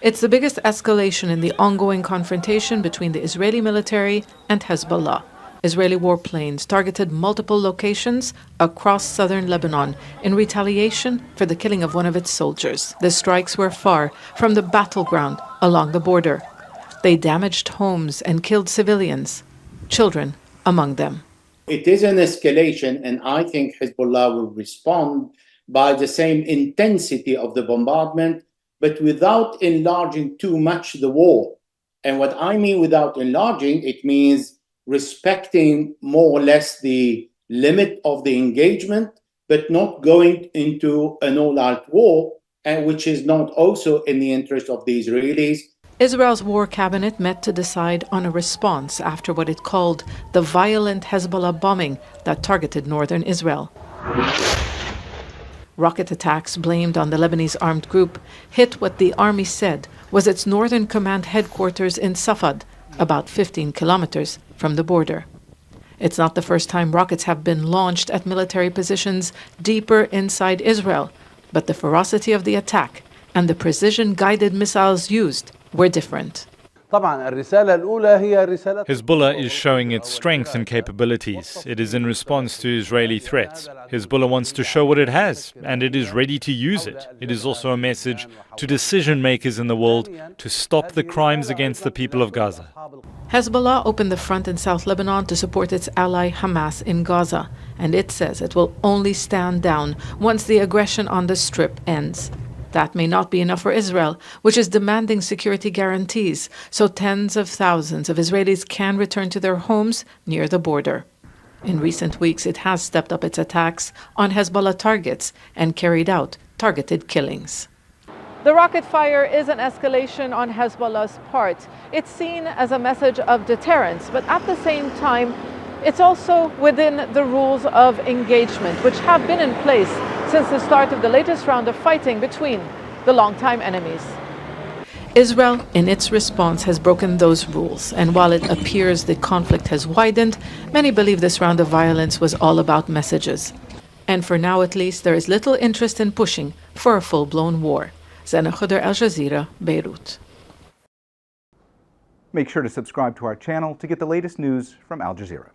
It's the biggest escalation in the ongoing confrontation between the Israeli military and Hezbollah. Israeli warplanes targeted multiple locations across southern Lebanon in retaliation for the killing of one of its soldiers. The strikes were far from the battleground along the border. They damaged homes and killed civilians, children among them. It is an escalation, and I think Hezbollah will respond by the same intensity of the bombardment, but without enlarging too much the war. And what I mean without enlarging, it means respecting more or less the limit of the engagement, but not going into an all-out war, and which is not also in the interest of the Israelis. Israel's war cabinet met to decide on a response after what it called the violent Hezbollah bombing that targeted northern Israel. Rocket attacks blamed on the Lebanese armed group hit what the army said was its northern command headquarters in Safad, about 15 kilometers from the border. It's not the first time rockets have been launched at military positions deeper inside Israel, but the ferocity of the attack and the precision-guided missiles used were different. Hezbollah is showing its strength and capabilities. It is in response to Israeli threats. Hezbollah wants to show what it has, and it is ready to use it. It is also a message to decision makers in the world to stop the crimes against the people of Gaza. Hezbollah opened the front in South Lebanon to support its ally Hamas in Gaza, and it says it will only stand down once the aggression on the Strip ends. That may not be enough for Israel, which is demanding security guarantees so tens of thousands of Israelis can return to their homes near the border. In recent weeks, it has stepped up its attacks on Hezbollah targets and carried out targeted killings. The rocket fire is an escalation on Hezbollah's part. It's seen as a message of deterrence, but at the same time, it's also within the rules of engagement, which have been in place since the start of the latest round of fighting between the longtime enemies. Israel, in its response, has broken those rules, and while it appears the conflict has widened, many believe this round of violence was all about messages. And for now, at least, there is little interest in pushing for a full-blown war. Zeina, Khodr, Al Jazeera, Beirut. Make sure to subscribe to our channel to get the latest news from Al Jazeera.